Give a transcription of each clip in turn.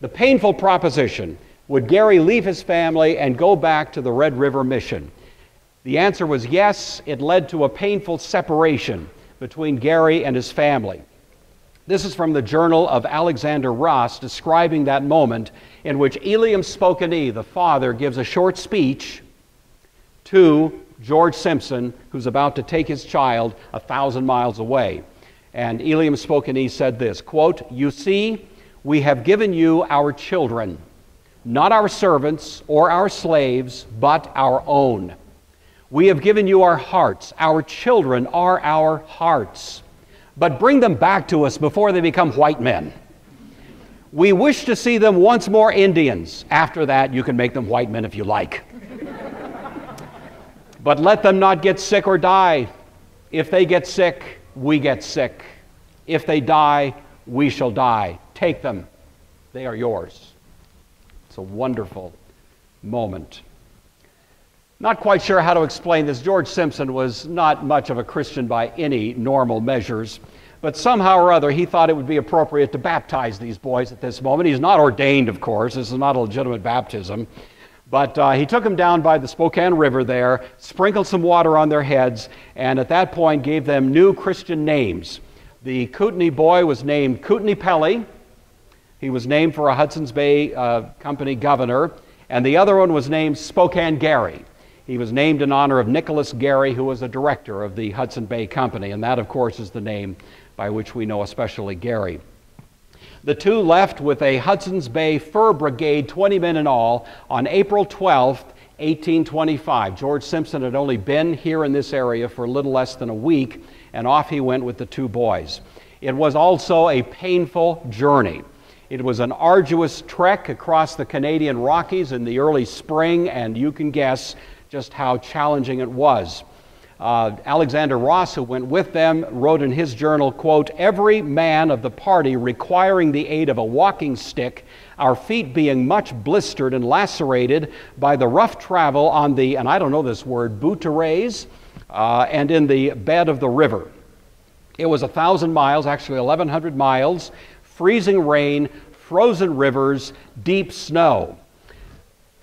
The painful proposition: would Garry leave his family and go back to the Red River Mission? The answer was yes. It led to a painful separation between Garry and his family. This is from the journal of Alexander Ross, describing that moment in which Eliam Spokane, the father, gives a short speech to George Simpson, who's about to take his child 1,000 miles away. And Eliam Spokane said this, quote, "You see, we have given you our children, not our servants or our slaves, but our own. We have given you our hearts. Our children are our hearts. But bring them back to us before they become white men. We wish to see them once more Indians. After that, you can make them white men if you like. But let them not get sick or die. If they get sick, we get sick. If they die, we shall die. Take them. They are yours." It's a wonderful moment. Not quite sure how to explain this. George Simpson was not much of a Christian by any normal measures, but somehow or other he thought it would be appropriate to baptize these boys at this moment. He's not ordained, of course. This is not a legitimate baptism. But he took them down by the Spokane River there, sprinkled some water on their heads, and at that point gave them new Christian names. The Kootenai boy was named Kootenai Pelly. He was named for a Hudson's Bay Company governor, and the other one was named Spokane Garry. He was named in honor of Nicholas Garry, who was a director of the Hudson Bay Company, and that, of course, is the name by which we know especially Garry. The two left with a Hudson's Bay Fur Brigade, 20 men in all, on April 12th, 1825. George Simpson had only been here in this area for a little less than a week, and off he went with the two boys. It was also a painful journey. It was an arduous trek across the Canadian Rockies in the early spring, and you can guess just how challenging it was. Alexander Ross, who went with them, wrote in his journal, quote, "Every man of the party requiring the aid of a walking stick, our feet being much blistered and lacerated by the rough travel on the," and I don't know this word, "bouteries, and in the bed of the river. It was 1,000 miles, actually 1,100 miles, freezing rain, frozen rivers, deep snow."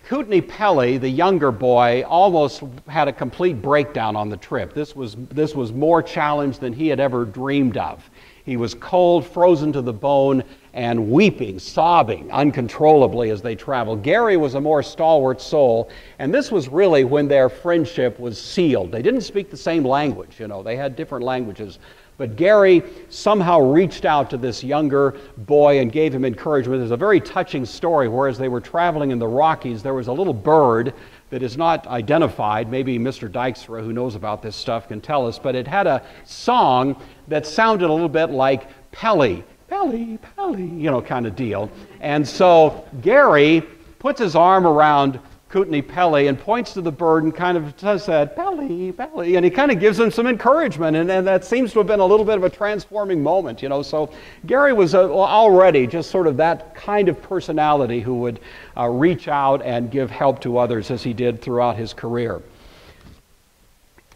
Kootenai Pelly, the younger boy, almost had a complete breakdown on the trip. This was more challenge than he had ever dreamed of. He was cold, frozen to the bone, and weeping, sobbing uncontrollably as they traveled. Garry was a more stalwart soul, and this was really when their friendship was sealed. They didn't speak the same language, they had different languages. But Garry somehow reached out to this younger boy and gave him encouragement. There's a very touching story where, as they were traveling in the Rockies, there was a little bird that is not identified. Maybe Mr. Dykstra, who knows about this stuff, can tell us. But it had a song that sounded a little bit like Pelly, Pelly, Pelly, kind of deal. And so Garry puts his arm around Kootenai Pelly and points to the bird and kind of says that, "Pelly, Pelly," and he kind of gives him some encouragement, and that seems to have been a little bit of a transforming moment, So Garry was already just sort of that kind of personality who would reach out and give help to others as he did throughout his career.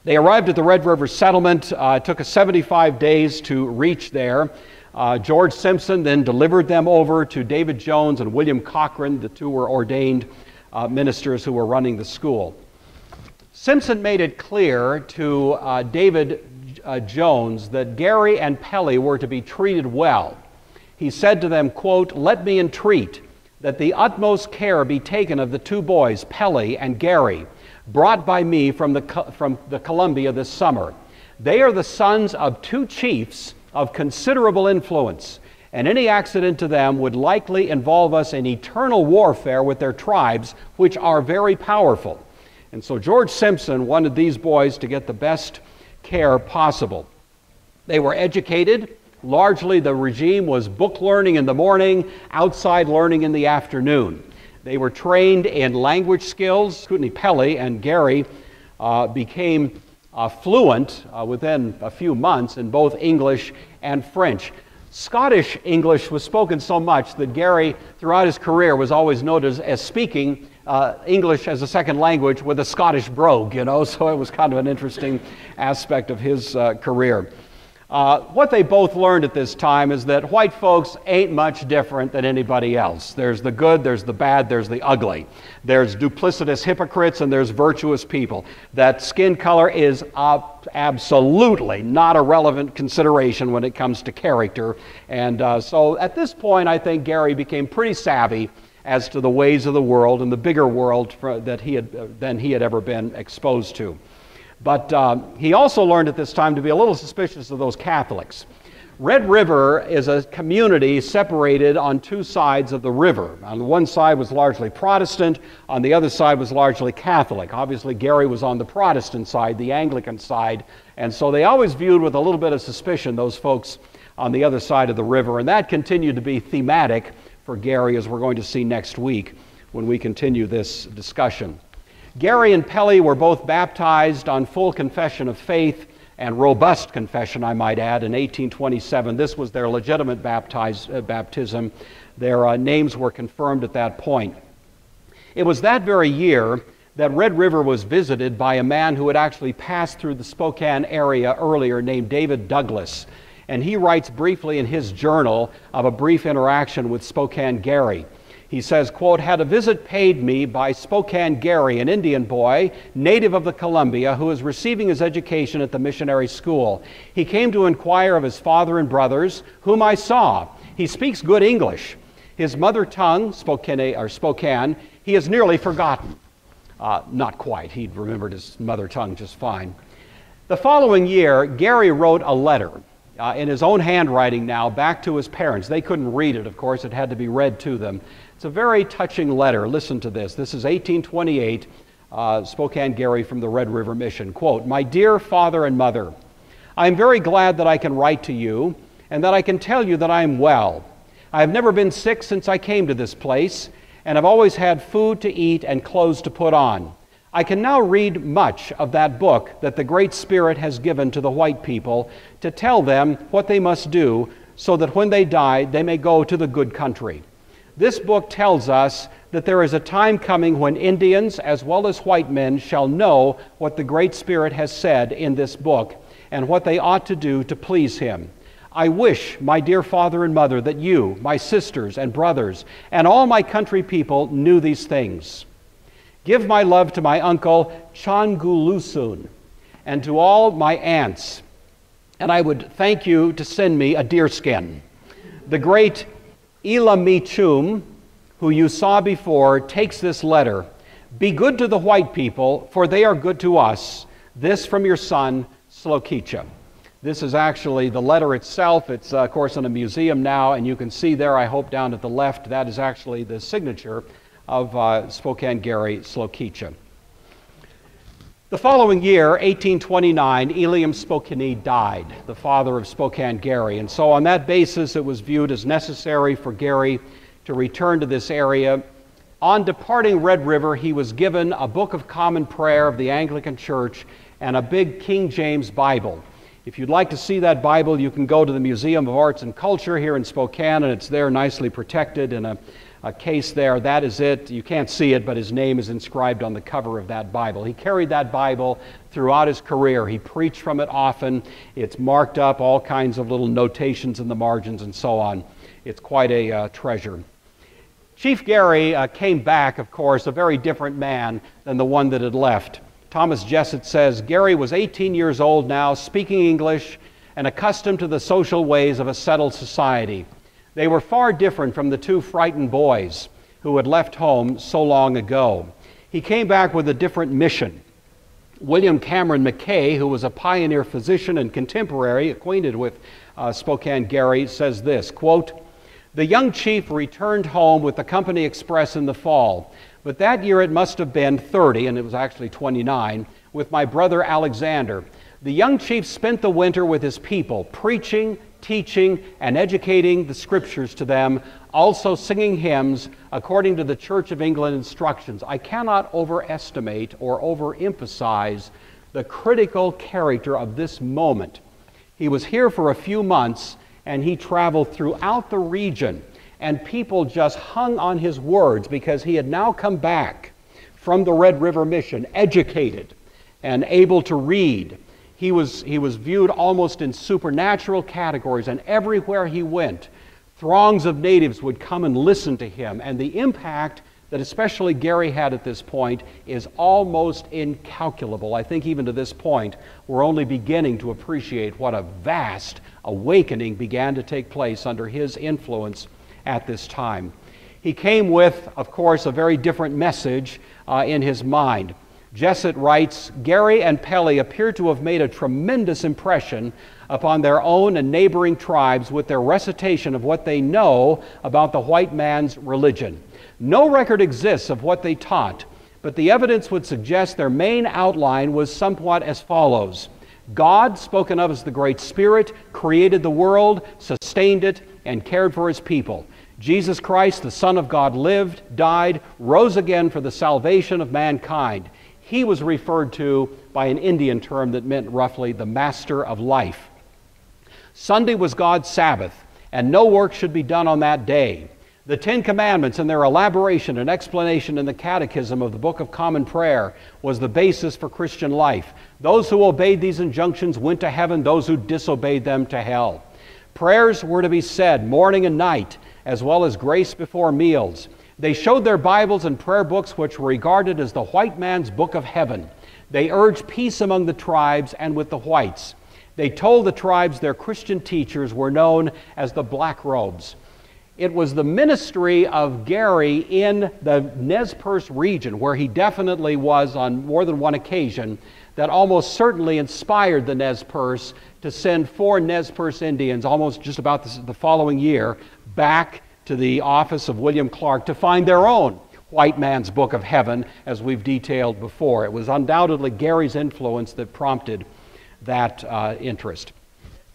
They arrived at the Red River settlement. It took us 75 days to reach there. George Simpson then delivered them over to David Jones and William Cochran. The two were ordained ministers who were running the school. Simpson made it clear to David Jones that Garry and Pelly were to be treated well. He said to them, quote, "Let me entreat that the utmost care be taken of the two boys, Pelly and Garry, brought by me from the Columbia this summer. They are the sons of two chiefs of considerable influence, and any accident to them would likely involve us in eternal warfare with their tribes, which are very powerful." And so George Simpson wanted these boys to get the best care possible. They were educated. Largely the regime was book learning in the morning, outside learning in the afternoon. They were trained in language skills. Kootenai Pelly and Garry became fluent within a few months in both English and French. Scottish English was spoken so much that Garry, throughout his career, was always noted as speaking English as a second language with a Scottish brogue, so it was kind of an interesting aspect of his career. What they both learned at this time is that white folks ain't much different than anybody else. There's the good, there's the bad, there's the ugly. There's duplicitous hypocrites and there's virtuous people. That skin color is absolutely not a relevant consideration when it comes to character. And so at this point, I think Garry became pretty savvy as to the ways of the world and the bigger world than he had ever been exposed to. But he also learned at this time to be a little suspicious of those Catholics. Red River is a community separated on two sides of the river. On the one side was largely Protestant, on the other side was largely Catholic. Obviously, Garry was on the Protestant side, the Anglican side, and so they always viewed with a little bit of suspicion those folks on the other side of the river, and that continued to be thematic for Garry, as we're going to see next week when we continue this discussion. Garry and Pelly were both baptized on full confession of faith, and robust confession, I might add, in 1827. This was their legitimate baptism. Their names were confirmed at that point. It was that very year that Red River was visited by a man who had actually passed through the Spokane area earlier, named David Douglas. And he writes briefly in his journal of a brief interaction with Spokane Garry. He says, quote, "Had a visit paid me by Spokane Garry, an Indian boy, native of the Columbia, who is receiving his education at the missionary school. He came to inquire of his father and brothers, whom I saw. He speaks good English. His mother tongue, Spokane, he has nearly forgotten." Not quite. He'd remembered his mother tongue just fine. The following year, Garry wrote a letter in his own handwriting now back to his parents. They couldn't read it, of course. It had to be read to them. It's a very touching letter. Listen to this. This is 1828, Spokane Garry from the Red River Mission. Quote, "My dear father and mother, I am very glad that I can write to you and that I can tell you that I am well. I have never been sick since I came to this place and have always had food to eat and clothes to put on. I can now read much of that book that the Great Spirit has given to the white people to tell them what they must do so that when they die, they may go to the good country. This book tells us that there is a time coming when Indians as well as white men shall know what the Great Spirit has said in this book and what they ought to do to please Him. I wish, my dear father and mother, that you, my sisters and brothers, and all my country people knew these things. Give my love to my uncle Changulusun and to all my aunts, and I would thank you to send me a deerskin. The great Ilamichum, who you saw before, takes this letter. Be good to the white people, for they are good to us. This from your son, Slokicha." This is actually the letter itself. It's, of course, in a museum now, and you can see there, I hope, down at the left, that is actually the signature of Spokane Garry Slokicha. The following year, 1829, Eliam Spokane died, the father of Spokane Garry. And so on that basis, it was viewed as necessary for Garry to return to this area. On departing Red River, he was given a Book of Common Prayer of the Anglican Church and a big King James Bible. If you'd like to see that Bible, you can go to the Museum of Arts and Culture here in Spokane, and it's there nicely protected in a case there. That is it. You can't see it, but his name is inscribed on the cover of that Bible. He carried that Bible throughout his career. He preached from it often. It's marked up, all kinds of little notations in the margins and so on. It's quite a treasure. Chief Garry came back, of course, a very different man than the one that had left. Thomas Jessett says, Garry was 18 years old now, speaking English and accustomed to the social ways of a settled society. They were far different from the two frightened boys who had left home so long ago. He came back with a different mission. William Cameron McKay, who was a pioneer physician and contemporary acquainted with Spokane Garry, says this, quote, "The young chief returned home with the company express in the fall, but that year it must have been 30, and it was actually 29, with my brother Alexander. The young chief spent the winter with his people, preaching, teaching, and educating the scriptures to them, also singing hymns according to the Church of England instructions." I cannot overestimate or overemphasize the critical character of this moment. He was here for a few months, and he traveled throughout the region, and people just hung on his words because he had now come back from the Red River Mission, educated and able to read. He was viewed almost in supernatural categories, and everywhere he went, throngs of natives would come and listen to him, and the impact that especially Garry had at this point is almost incalculable. I think even to this point, we're only beginning to appreciate what a vast awakening began to take place under his influence at this time. He came with, of course, a very different message in his mind. Jessett writes, Garry and Pelly appear to have made a tremendous impression upon their own and neighboring tribes with their recitation of what they know about the white man's religion. No record exists of what they taught, but the evidence would suggest their main outline was somewhat as follows. God, spoken of as the Great Spirit, created the world, sustained it, and cared for his people. Jesus Christ, the Son of God, lived, died, rose again for the salvation of mankind. He was referred to by an Indian term that meant roughly the master of life. Sunday was God's Sabbath, and no work should be done on that day. The Ten Commandments and their elaboration and explanation in the Catechism of the Book of Common Prayer was the basis for Christian life. Those who obeyed these injunctions went to heaven, those who disobeyed them to hell. Prayers were to be said morning and night, as well as grace before meals. They showed their Bibles and prayer books, which were regarded as the white man's book of heaven. They urged peace among the tribes and with the whites. They told the tribes their Christian teachers were known as the Black Robes. It was the ministry of Garry in the Nez Perce region, where he definitely was on more than one occasion, that almost certainly inspired the Nez Perce to send 4 Nez Perce Indians almost just about the following year back to the office of William Clark to find their own white man's book of heaven, as we've detailed before. It was undoubtedly Garry's influence that prompted that interest.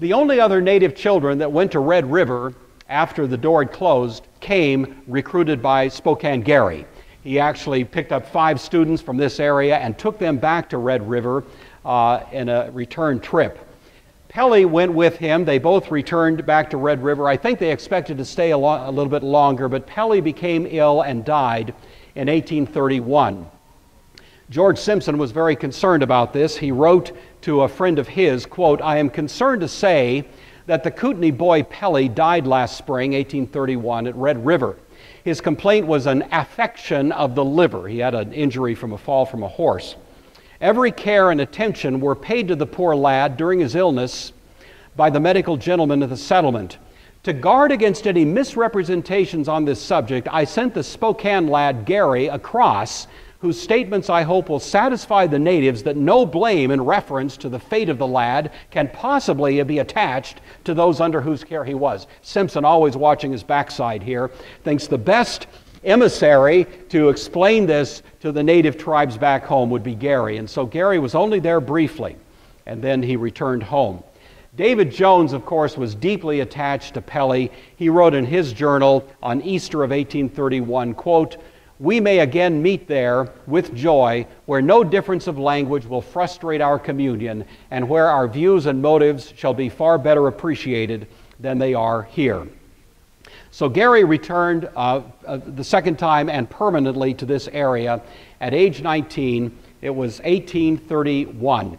The only other native children that went to Red River after the door had closed came recruited by Spokane Garry. He actually picked up 5 students from this area and took them back to Red River in a return trip. Pelly went with him. They both returned back to Red River. I think they expected to stay a little bit longer, but Pelly became ill and died in 1831. George Simpson was very concerned about this. He wrote to a friend of his, quote, I am concerned to say that the Kootenai boy Pelly died last spring, 1831, at Red River. His complaint was an affection of the liver. He had an injury from a fall from a horse. Every care and attention were paid to the poor lad during his illness by the medical gentleman of the settlement. To guard against any misrepresentations on this subject, I sent the Spokane lad Garry across, whose statements I hope will satisfy the natives that no blame in reference to the fate of the lad can possibly be attached to those under whose care he was. Simpson, always watching his backside here, thinks the best emissary to explain this to the native tribes back home would be Garry. And so Garry was only there briefly, and then he returned home. David Jones, of course, was deeply attached to Pelly. He wrote in his journal on Easter of 1831, quote, we may again meet there with joy, where no difference of language will frustrate our communion, and where our views and motives shall be far better appreciated than they are here. So Garry returned the second time and permanently to this area at age 19. It was 1831.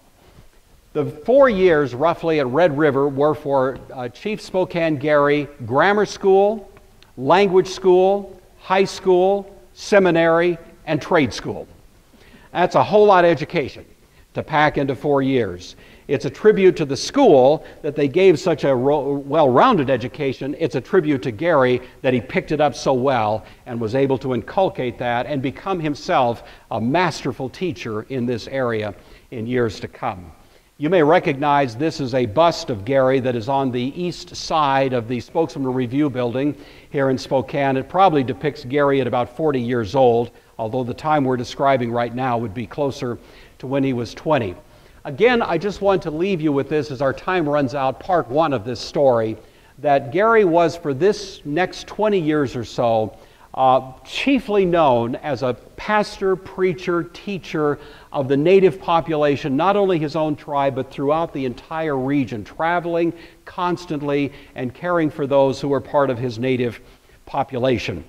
The 4 years roughly at Red River were for Chief Spokane Garry grammar school, language school, high school, seminary, and trade school. That's a whole lot of education to pack into 4 years. It's a tribute to the school that they gave such a well-rounded education. It's a tribute to Garry that he picked it up so well and was able to inculcate that and become himself a masterful teacher in this area in years to come. You may recognize this is a bust of Garry that is on the east side of the Spokesman Review building here in Spokane. It probably depicts Garry at about 40 years old, although the time we're describing right now would be closer to when he was 20. Again, I just want to leave you with this as our time runs out, part 1 of this story, that Garry was for this next 20 years or so chiefly known as a pastor, preacher, teacher of the native population, not only his own tribe, but throughout the entire region, traveling constantly and caring for those who were part of his native population.